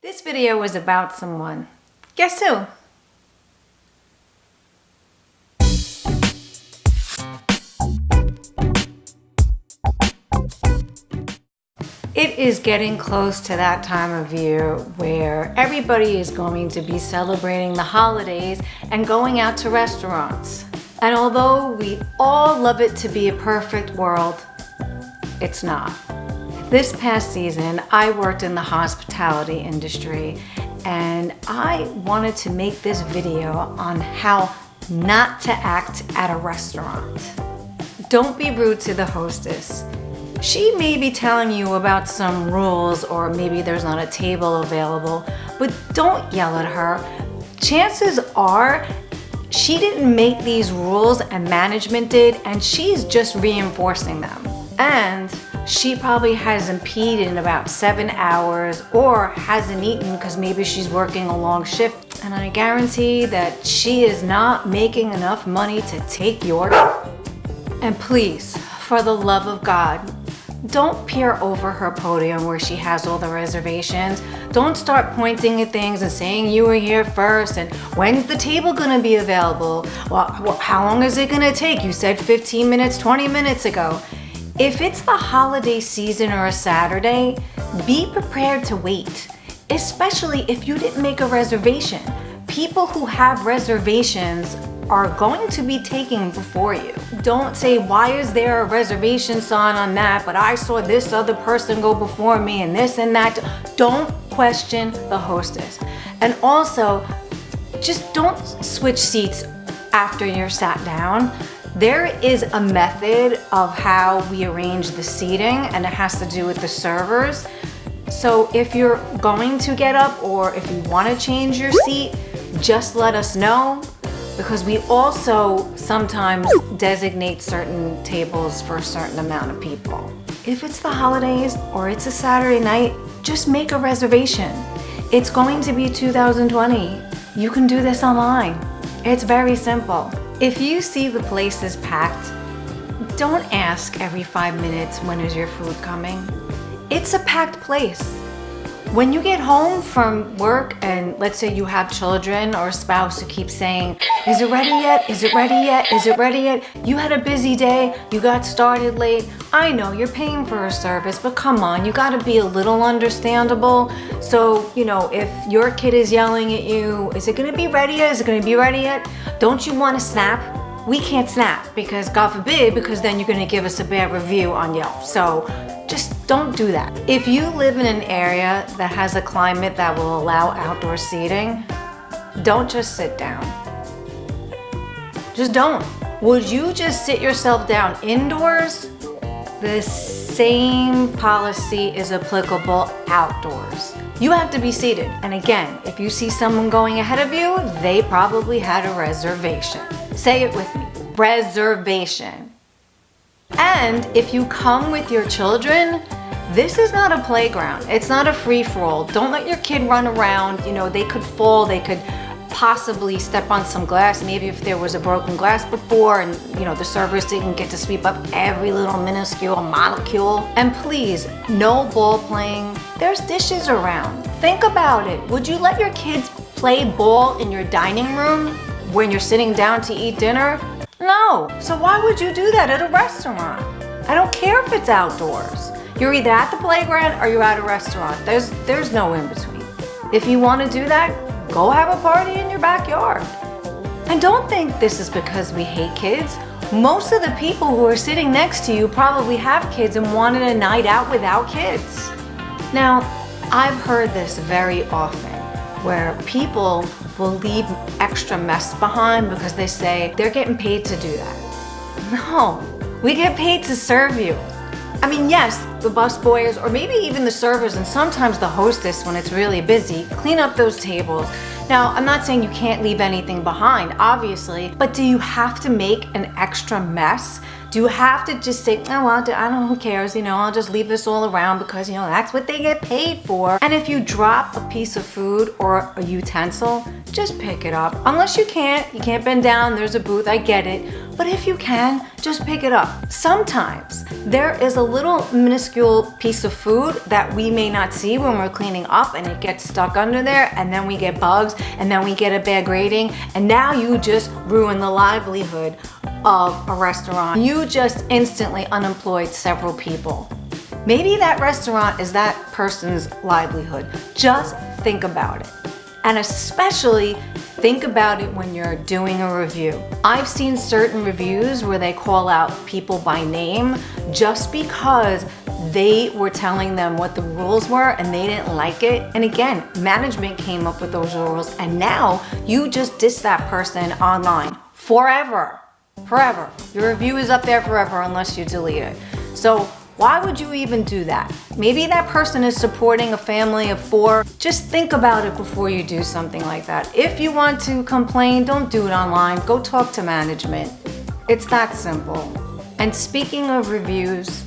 This video is about someone. Guess who? It is getting close to that time of year where everybody is going to be celebrating the holidays and going out to restaurants. And although we all love it to be a perfect world, it's not. This past season, I worked in the hospitality industry, and I wanted to make this video on how not to act at a restaurant. Don't be rude to the hostess. She may be telling you about some rules, or maybe there's not a table available, but don't yell at her. Chances are she didn't make these rules and management did, and she's just reinforcing them. And she probably hasn't peed in about 7 hours or hasn't eaten because maybe she's working a long shift. And I guarantee that she is not making enough money to take your job. And please, for the love of God, don't peer over her podium where she has all the reservations. Don't start pointing at things and saying you were here first and when's the table gonna be available? Well, how long is it gonna take? You said 15 minutes, 20 minutes ago. If it's the holiday season or a Saturday, be prepared to wait, especially if you didn't make a reservation. People who have reservations are going to be taking before you. Don't say, why is there a reservation sign on that, but I saw this other person go before me and this and that. Don't question the hostess. And also, just don't switch seats after you're sat down. There is a method of how we arrange the seating, and it has to do with the servers. So if you're going to get up or if you want to change your seat, just let us know, because we also sometimes designate certain tables for a certain amount of people. If it's the holidays or it's a Saturday night, just make a reservation. It's going to be 2020. You can do this online. It's very simple. If you see the place is packed, don't ask every 5 minutes, when is your food coming? It's a packed place. When you get home from work and let's say you have children or a spouse who keeps saying, is it ready yet? Is it ready yet? Is it ready yet? You had a busy day, you got started late. I know you're paying for a service, but come on, you gotta be a little understandable. So, if your kid is yelling at you, is it gonna be ready yet? Is it gonna be ready yet? Don't you wanna snap? We can't snap because God forbid, because then you're gonna give us a bad review on Yelp. So just don't do that. If you live in an area that has a climate that will allow outdoor seating, don't just sit down. Just don't. Would you just sit yourself down indoors? The same policy is applicable outdoors. You have to be seated. And again, if you see someone going ahead of you, they probably had a reservation. Say it with me, reservation. And if you come with your children, this is not a playground. It's not a free-for-all. Don't let your kid run around. They could fall, they could possibly step on some glass, maybe if there was a broken glass before and the servers didn't get to sweep up every little minuscule molecule. And please, no ball playing. There's dishes around. Think about it. Would you let your kids play ball in your dining room when you're sitting down to eat dinner? No. So why would you do that at a restaurant? I don't care if it's outdoors. You're either at the playground or you're at a restaurant. There's no in between. If you want to do that, go have a party in your backyard. And don't think this is because we hate kids. Most of the people who are sitting next to you probably have kids and wanted a night out without kids. Now, I've heard this very often, where people will leave extra mess behind because they say they're getting paid to do that. No, we get paid to serve you. I mean, yes, the busboys or maybe even the servers and sometimes the hostess, when it's really busy, clean up those tables. Now, I'm not saying you can't leave anything behind, obviously, but do you have to make an extra mess? Do you have to just say, oh, well, I don't know, who cares, I'll just leave this all around because, that's what they get paid for. And if you drop a piece of food or a utensil, just pick it up. Unless you can't bend down, there's a booth, I get it. But if you can, just pick it up. Sometimes there is a little minuscule piece of food that we may not see when we're cleaning up, and it gets stuck under there, and then we get bugs, and then we get a bad rating, and now you just ruin the livelihood of a restaurant. You just instantly unemployed several people. Maybe that restaurant is that person's livelihood. Just think about it. And especially think about it when you're doing a review. I've seen certain reviews where they call out people by name just because they were telling them what the rules were and they didn't like it. And again, management came up with those rules, and now you just diss that person online forever. Forever. Your review is up there forever unless you delete it. So why would you even do that? Maybe that person is supporting a family of 4. Just think about it before you do something like that. If you want to complain, don't do it online. Go talk to management. It's that simple. And speaking of reviews,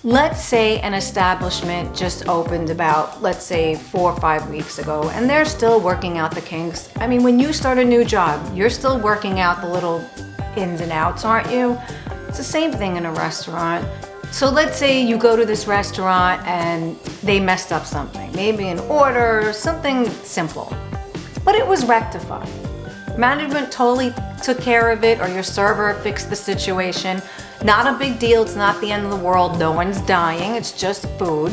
let's say an establishment just opened about, let's say 4 or 5 weeks ago, and they're still working out the kinks. I mean, when you start a new job, you're still working out the little ins and outs, aren't you? It's the same thing in a restaurant. So let's say you go to this restaurant and they messed up something, maybe an order, something simple, but it was rectified. Management totally took care of it, or your server fixed the situation. Not a big deal, it's not the end of the world, no one's dying, it's just food.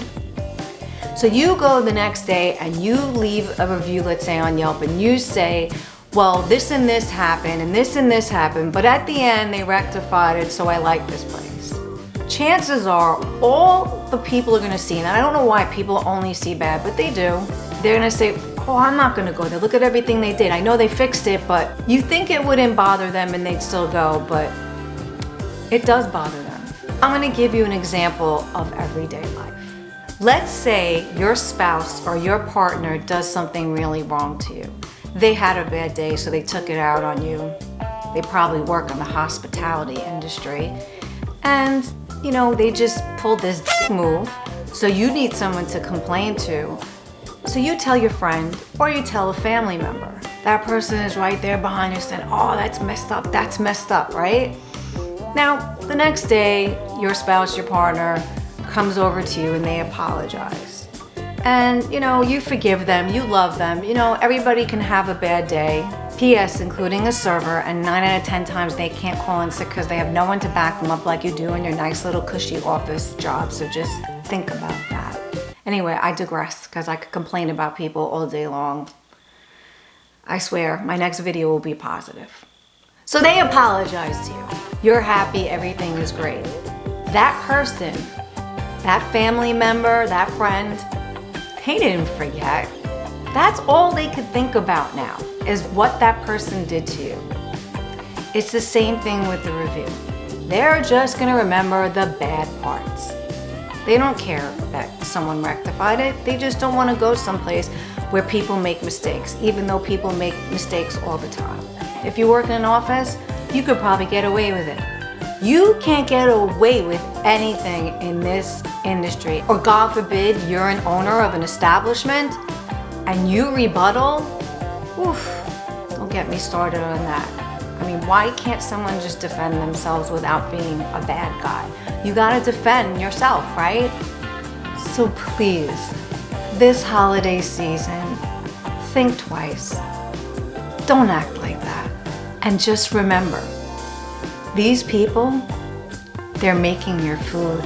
So you go the next day and you leave a review, let's say on Yelp, and you say, well, this and this happened, and this happened, but at the end they rectified it, so I like this place. Chances are all the people are gonna see, and I don't know why people only see bad, but they do. They're gonna say, oh, I'm not gonna go there, look at everything they did. I know they fixed it, but you think it wouldn't bother them and they'd still go, but it does bother them. I'm gonna give you an example of everyday life. Let's say your spouse or your partner does something really wrong to you. They had a bad day, so they took it out on you. They probably work in the hospitality industry. And, they just pulled this move, so you need someone to complain to. So you tell your friend, or you tell a family member. That person is right there behind you saying, oh, that's messed up, right? Now, the next day, your spouse, your partner, comes over to you and they apologize. And, you forgive them, you love them. Everybody can have a bad day. P.S. including a server, and 9 out of 10 times they can't call in sick because they have no one to back them up like you do in your nice little cushy office job. So just think about that. Anyway, I digress because I could complain about people all day long. I swear, my next video will be positive. So they apologize to you. You're happy, everything is great. That person, that family member, that friend, they didn't forget. That's all they could think about now, is what that person did to you. It's the same thing with the review. They're just gonna remember the bad parts. They don't care that someone rectified it. They just don't want to go someplace where people make mistakes, even though people make mistakes all the time. If you work in an office, you could probably get away with it. You can't get away with anything in this industry. Or God forbid, you're an owner of an establishment and you rebuttal. Oof, don't get me started on that. I mean, why can't someone just defend themselves without being a bad guy? You gotta defend yourself, right? So please, this holiday season, think twice. Don't act like that. And just remember, these people, they're making your food.